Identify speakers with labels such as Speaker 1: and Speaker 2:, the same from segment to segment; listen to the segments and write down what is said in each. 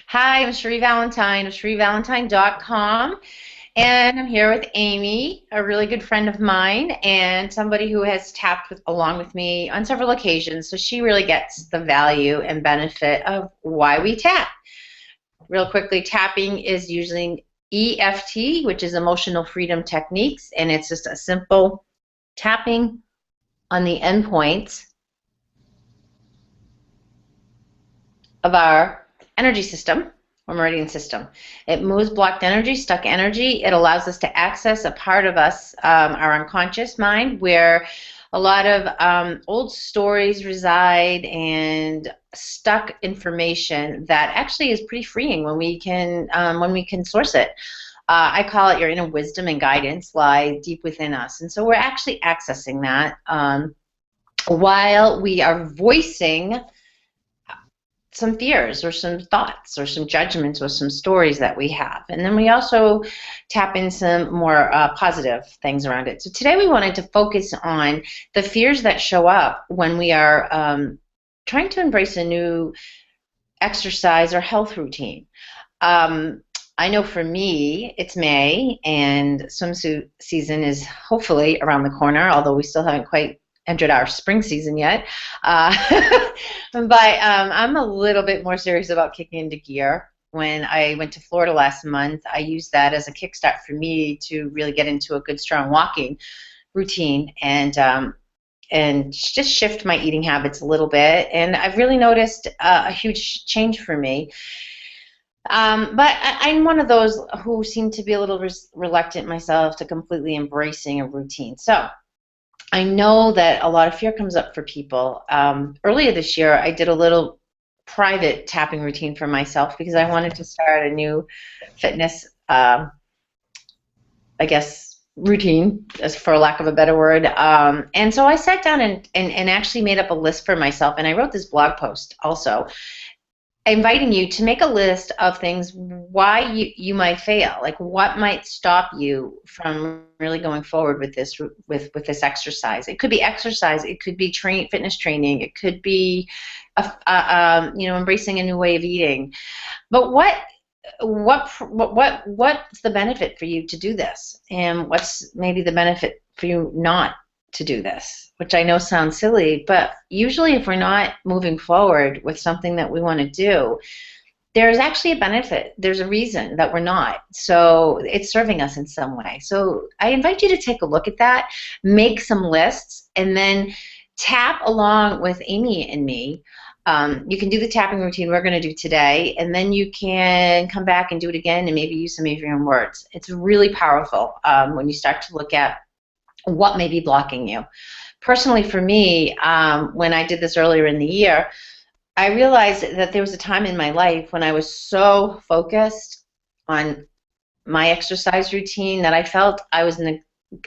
Speaker 1: Hi, I'm Cherie Valentine of CherieValentine.com, and I'm here with Amy, a really good friend of mine, and somebody who has tapped along with me on several occasions. So she really gets the value and benefit of why we tap. Real quickly, tapping is using EFT, which is Emotional Freedom Techniques, and it's just a simple tapping on the endpoints of our energy system or meridian system. It moves blocked energy, stuck energy. It allows us to access a part of us, our unconscious mind, where a lot of old stories reside and stuck information that actually is pretty freeing when we can source it. I call it your inner wisdom and guidance lie deep within us, and so we're actually accessing that while we are voicing some fears or some thoughts or some judgments or some stories that we have. And then we also tap in some more positive things around it. So today we wanted to focus on the fears that show up when we are trying to embrace a new exercise or health routine. I know for me, it's May, and swimsuit season is hopefully around the corner, although we still haven't quite entered our spring season yet. Uh, but I'm a little bit more serious about kicking into gear. When I went to Florida last month, I used that as a kickstart for me to really get into a good, strong walking routine and just shift my eating habits a little bit. And I've really noticed a huge change for me. I'm one of those who seem to be a little reluctant myself to completely embracing a routine. So I know that a lot of fear comes up for people. Earlier this year, I did a little private tapping routine for myself because I wanted to start a new fitness, I guess, routine, as for lack of a better word. And so I sat down and actually made up a list for myself, and I wrote this blog post also inviting you to make a list of things why you might fail, like what might stop you from really going forward with this with this exercise. It could be exercise, it could be fitness training, it could be embracing a new way of eating. But what's the benefit for you to do this, and what's maybe the benefit for you not to do this, which I know sounds silly, but usually if we're not moving forward with something that we want to do, there's actually a benefit. There's a reason that we're not. So it's serving us in some way. So I invite you to take a look at that, make some lists, and then tap along with Amy and me. You can do the tapping routine we're going to do today, and then you can come back and do it again and maybe use some of your own words. It's really powerful when you start to look at what may be blocking you. Personally, for me, when I did this earlier in the year, I realized that there was a time in my life when I was so focused on my exercise routine that I felt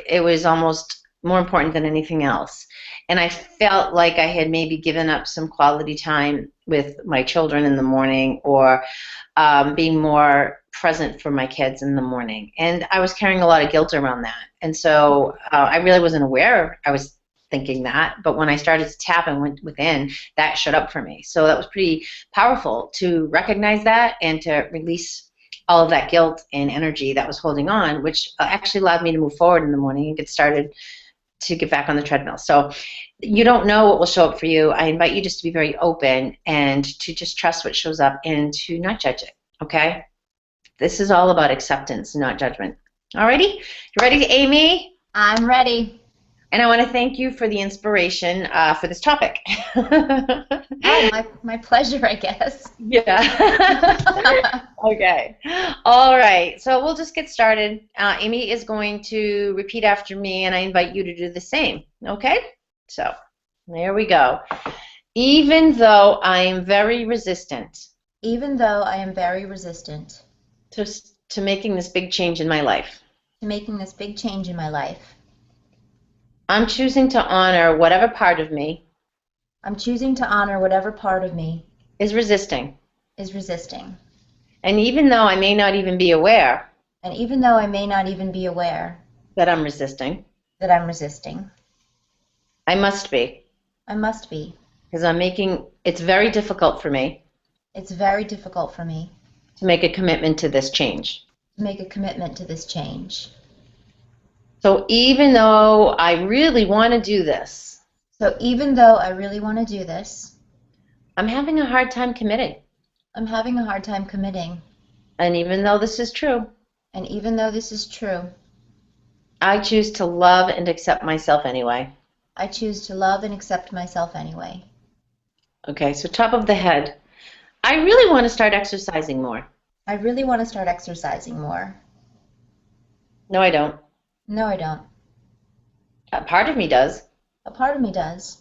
Speaker 1: it was almost more important than anything else. And I felt like I had maybe given up some quality time with my children in the morning, or being more present for my kids in the morning. And I was carrying a lot of guilt around that. And so I really wasn't aware I was thinking that. But when I started to tap and went within, that showed up for me. So that was pretty powerful to recognize that and to release all of that guilt and energy that was holding on, which actually allowed me to move forward in the morning and get started to get back on the treadmill. So you don't know what will show up for you. I invite you just to be very open and to just trust what shows up and to not judge it, okay? This is all about acceptance, not judgment. Alrighty? You ready, Amy?
Speaker 2: I'm ready.
Speaker 1: And I want to thank you for the inspiration for this topic.
Speaker 2: Oh, my pleasure, I guess.
Speaker 1: Yeah. Okay. All right. So we'll just get started. Amy is going to repeat after me, and I invite you to do the same. Okay? So there we go. Even though I am very resistant
Speaker 2: Even though I am very resistant
Speaker 1: to, to making this big change in my life,
Speaker 2: to making this big change in my life,
Speaker 1: I'm choosing to honor whatever part of me
Speaker 2: I'm choosing to honor whatever part of me
Speaker 1: is resisting.
Speaker 2: is resisting.
Speaker 1: And even though I may not even be aware
Speaker 2: And even though I may not even be aware
Speaker 1: that I'm resisting,
Speaker 2: that I'm resisting,
Speaker 1: I must be,
Speaker 2: I must be,
Speaker 1: because it's very difficult for me
Speaker 2: It's very difficult for me
Speaker 1: to make a commitment to this change.
Speaker 2: to make a commitment to this change.
Speaker 1: So even though I really want to do this,
Speaker 2: So even though I really want to do this,
Speaker 1: I'm having a hard time committing.
Speaker 2: I'm having a hard time committing.
Speaker 1: And even though this is true,
Speaker 2: And even though this is true,
Speaker 1: I choose to love and accept myself anyway.
Speaker 2: I choose to love and accept myself anyway.
Speaker 1: Okay, so top of the head. I really want to start exercising more.
Speaker 2: I really want to start exercising more.
Speaker 1: No, I don't.
Speaker 2: No, I don't.
Speaker 1: A part of me does,
Speaker 2: A part of me does,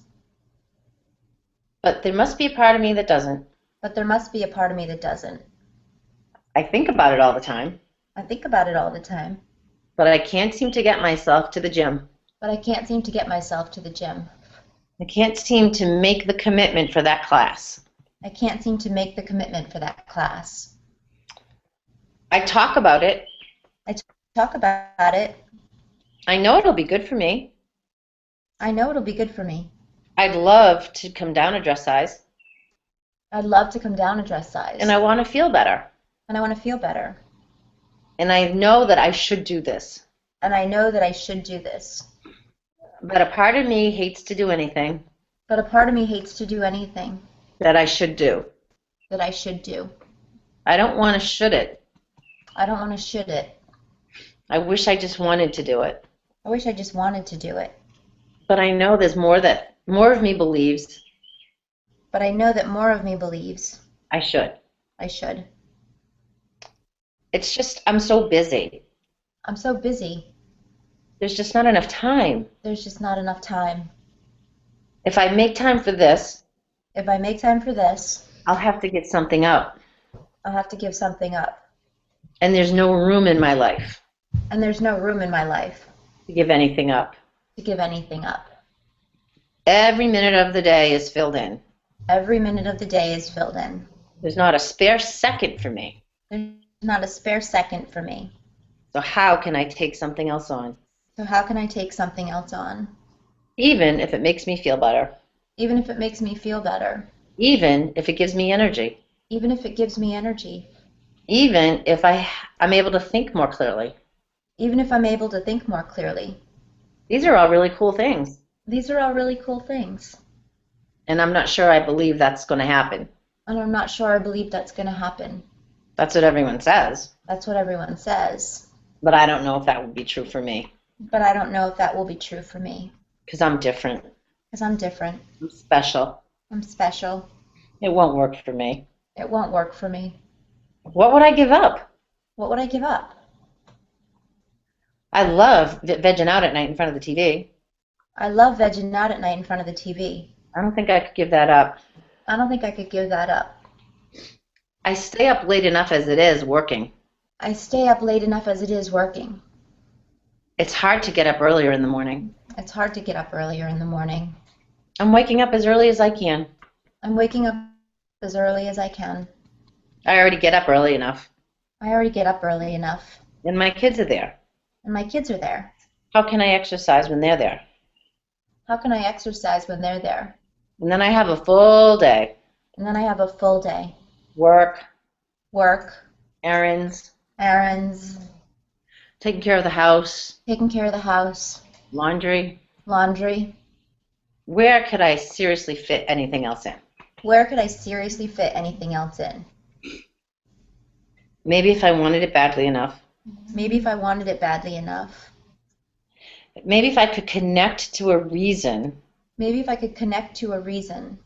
Speaker 1: but there must be a part of me that doesn't.
Speaker 2: but there must be a part of me that doesn't.
Speaker 1: I think about it all the time,
Speaker 2: I think about it all the time,
Speaker 1: but I can't seem to get myself to the gym.
Speaker 2: but I can't seem to get myself to the gym.
Speaker 1: I can't seem to make the commitment for that class.
Speaker 2: I can't seem to make the commitment for that class.
Speaker 1: I talk about it.
Speaker 2: Talk about it.
Speaker 1: I know it'll be good for me.
Speaker 2: I know it'll be good for me.
Speaker 1: I'd love to come down a dress size,
Speaker 2: I'd love to come down a dress size.
Speaker 1: and I want to feel better.
Speaker 2: And I want to feel better.
Speaker 1: And I know that I should do this.
Speaker 2: And I know that I should do this.
Speaker 1: But a part of me hates to do anything
Speaker 2: But a part of me hates to do anything
Speaker 1: that I should do.
Speaker 2: that I should do.
Speaker 1: I don't want to should it.
Speaker 2: I don't want to should it.
Speaker 1: I wish I just wanted to do it.
Speaker 2: I wish I just wanted to do it.
Speaker 1: But I know there's more of me believes
Speaker 2: But I know that more of me believes
Speaker 1: I should.
Speaker 2: I should.
Speaker 1: It's just I'm so busy.
Speaker 2: I'm so busy.
Speaker 1: There's just not enough time.
Speaker 2: There's just not enough time.
Speaker 1: If I make time for this,
Speaker 2: If I make time for this,
Speaker 1: I'll have to get something up.
Speaker 2: I'll have to give something up.
Speaker 1: And there's no room in my life
Speaker 2: And there's no room in my life
Speaker 1: to give anything up.
Speaker 2: to give anything up.
Speaker 1: Every minute of the day is filled in.
Speaker 2: Every minute of the day is filled in.
Speaker 1: There's not a spare second for me.
Speaker 2: There's not a spare second for me.
Speaker 1: So how can I take something else on?
Speaker 2: So how can I take something else on?
Speaker 1: Even if it makes me feel better.
Speaker 2: Even if it makes me feel better.
Speaker 1: Even if it gives me energy.
Speaker 2: Even if it gives me energy.
Speaker 1: Even if I'm able to think more clearly.
Speaker 2: Even if I'm able to think more clearly.
Speaker 1: These are all really cool things.
Speaker 2: These are all really cool things.
Speaker 1: And I'm not sure I believe that's going to happen.
Speaker 2: And I'm not sure I believe that's going to happen.
Speaker 1: That's what everyone says.
Speaker 2: That's what everyone says.
Speaker 1: But I don't know if that would be true for me.
Speaker 2: But I don't know if that will be true for me.
Speaker 1: Because I'm different.
Speaker 2: Because I'm different.
Speaker 1: I'm special.
Speaker 2: I'm special.
Speaker 1: It won't work for me.
Speaker 2: It won't work for me.
Speaker 1: What would I give up?
Speaker 2: What would I give up?
Speaker 1: I love vegging out at night in front of the TV.
Speaker 2: I love vegging out at night in front of the TV.
Speaker 1: I don't think I could give that up.
Speaker 2: I don't think I could give that up.
Speaker 1: I stay up late enough as it is working.
Speaker 2: I stay up late enough as it is working.
Speaker 1: It's hard to get up earlier in the morning.
Speaker 2: It's hard to get up earlier in the morning.
Speaker 1: I'm waking up as early as I can.
Speaker 2: I'm waking up as early as I can.
Speaker 1: I already get up early enough.
Speaker 2: I already get up early enough.
Speaker 1: And my kids are there.
Speaker 2: And my kids are there.
Speaker 1: How can I exercise when they're there?
Speaker 2: How can I exercise when they're there?
Speaker 1: And then I have a full day.
Speaker 2: And then I have a full day.
Speaker 1: Work,
Speaker 2: Work,
Speaker 1: errands,
Speaker 2: errands,
Speaker 1: taking care of the house,
Speaker 2: taking care of the house,
Speaker 1: laundry.
Speaker 2: laundry.
Speaker 1: Where could I seriously fit anything else in?
Speaker 2: Where could I seriously fit anything else in?
Speaker 1: Maybe if I wanted it badly enough.
Speaker 2: Maybe if I wanted it badly enough.
Speaker 1: Maybe if I could connect to a reason
Speaker 2: Maybe if I could connect to a reason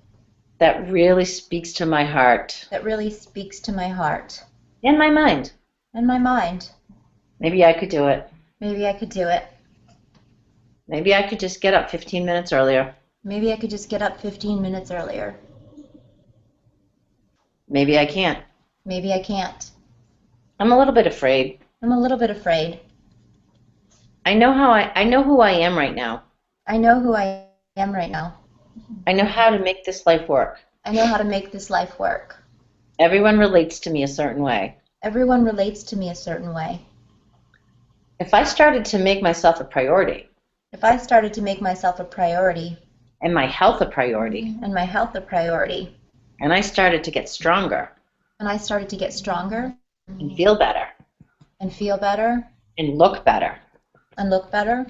Speaker 1: that really speaks to my heart
Speaker 2: that really speaks to my heart
Speaker 1: and my mind.
Speaker 2: and my mind.
Speaker 1: Maybe I could do it.
Speaker 2: Maybe I could do it.
Speaker 1: Maybe I could just get up 15 minutes earlier.
Speaker 2: Maybe I could just get up 15 minutes earlier.
Speaker 1: Maybe I can't.
Speaker 2: Maybe I can't.
Speaker 1: I'm a little bit afraid.
Speaker 2: I'm a little bit afraid.
Speaker 1: I know who I am right now.
Speaker 2: I know who I am right now.
Speaker 1: I know how to make this life work.
Speaker 2: I know how to make this life work.
Speaker 1: Everyone relates to me a certain way.
Speaker 2: Everyone relates to me a certain way.
Speaker 1: If I started to make myself a priority
Speaker 2: If I started to make myself a priority
Speaker 1: and my health a priority,
Speaker 2: and my health a priority,
Speaker 1: and I started to get stronger,
Speaker 2: and I started to get stronger
Speaker 1: and feel better
Speaker 2: and feel better
Speaker 1: and look better,
Speaker 2: and look better,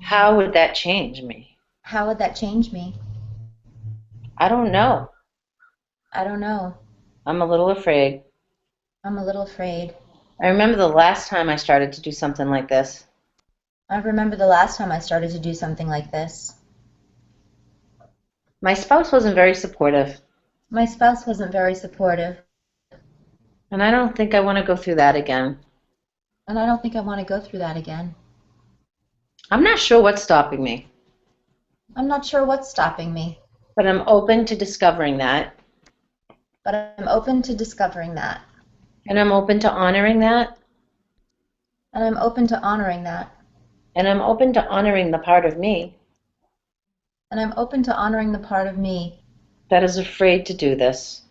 Speaker 1: how would that change me?
Speaker 2: how would that change me?
Speaker 1: I don't know.
Speaker 2: I don't know.
Speaker 1: I'm a little afraid.
Speaker 2: I'm a little afraid.
Speaker 1: I remember the last time I started to do something like this.
Speaker 2: I remember the last time I started to do something like this.
Speaker 1: My spouse wasn't very supportive,
Speaker 2: My spouse wasn't very supportive,
Speaker 1: and I don't think I want to go through that again.
Speaker 2: and I don't think I want to go through that again.
Speaker 1: I'm not sure what's stopping me,
Speaker 2: I'm not sure what's stopping me,
Speaker 1: but I'm open to discovering that,
Speaker 2: but I'm open to discovering that,
Speaker 1: and I'm open to honoring that,
Speaker 2: and I'm open to honoring that,
Speaker 1: and I'm open to honoring the part of me
Speaker 2: and I'm open to honoring the part of me
Speaker 1: that is afraid to do this,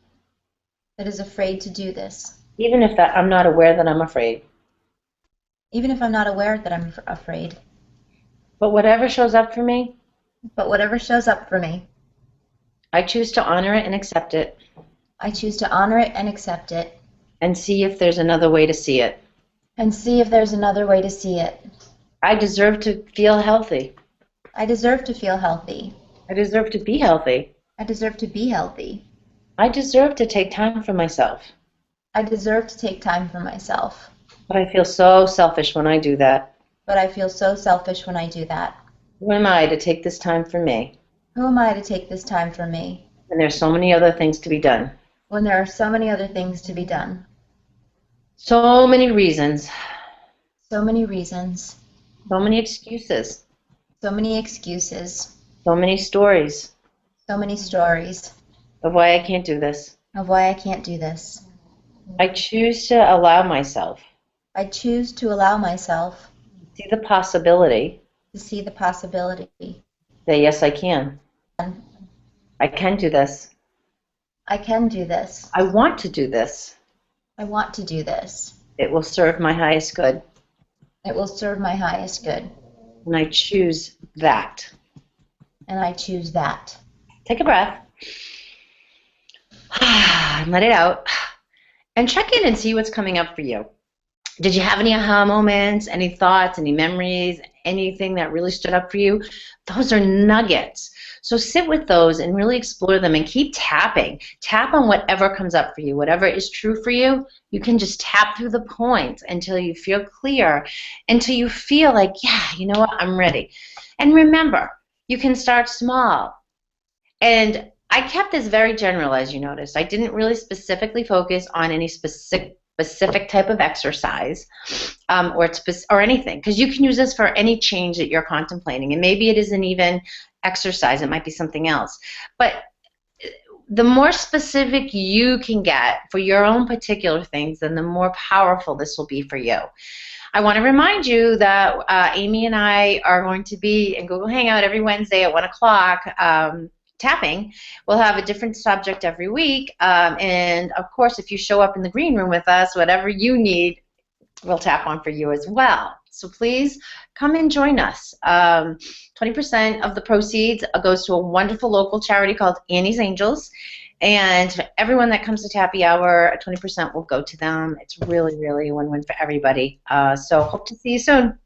Speaker 2: that is afraid to do this,
Speaker 1: even if I'm not aware that I'm afraid.
Speaker 2: even if I'm not aware that I'm afraid.
Speaker 1: But whatever shows up for me,
Speaker 2: But whatever shows up for me,
Speaker 1: I choose to honor it and accept it,
Speaker 2: I choose to honor it and accept it,
Speaker 1: and see if there's another way to see it.
Speaker 2: and see if there's another way to see it.
Speaker 1: I deserve to feel healthy.
Speaker 2: I deserve to feel healthy.
Speaker 1: I deserve to be healthy.
Speaker 2: I deserve to be healthy.
Speaker 1: I deserve to take time for myself.
Speaker 2: I deserve to take time for myself.
Speaker 1: But I feel so selfish when I do that.
Speaker 2: But I feel so selfish when I do that.
Speaker 1: Who am I to take this time for me?
Speaker 2: Who am I to take this time for me
Speaker 1: And there's so many other things to be done.
Speaker 2: when there are so many other things to be done?
Speaker 1: So many reasons.
Speaker 2: So many reasons,
Speaker 1: So many excuses.
Speaker 2: so many excuses,
Speaker 1: So many stories
Speaker 2: so many stories
Speaker 1: of why I can't do this.
Speaker 2: of why I can't do this.
Speaker 1: I choose to allow myself
Speaker 2: I choose to allow myself
Speaker 1: to see the possibility
Speaker 2: to see the possibility.
Speaker 1: that yes, I can. I can do this.
Speaker 2: I can do this.
Speaker 1: I want to do this.
Speaker 2: I want to do this.
Speaker 1: It will serve my highest good.
Speaker 2: It will serve my highest good.
Speaker 1: And I choose that.
Speaker 2: And I choose that.
Speaker 1: Take a breath. And let it out. And check in and see what's coming up for you. Did you have any aha moments, any thoughts, any memories, anything that really stood up for you? Those are nuggets. So sit with those and really explore them and keep tapping. Tap on whatever comes up for you. Whatever is true for you, you can just tap through the points until you feel clear, until you feel like, yeah, you know what, I'm ready. And remember, you can start small. And I kept this very general, as you noticed. I didn't really specifically focus on any specific type of exercise or anything, because you can use this for any change that you're contemplating, and maybe it isn't even exercise, it might be something else. But the more specific you can get for your own particular things, then the more powerful this will be for you. I want to remind you that Amy and I are going to be in Google Hangout every Wednesday at 1 o'clock tapping. We'll have a different subject every week, and of course, if you show up in the green room with us, whatever you need, we'll tap on for you as well. So please come and join us. 20% of the proceeds goes to a wonderful local charity called Annie's Angels, and everyone that comes to Tappy Hour, 20% will go to them. It's really, really a win-win for everybody. So hope to see you soon.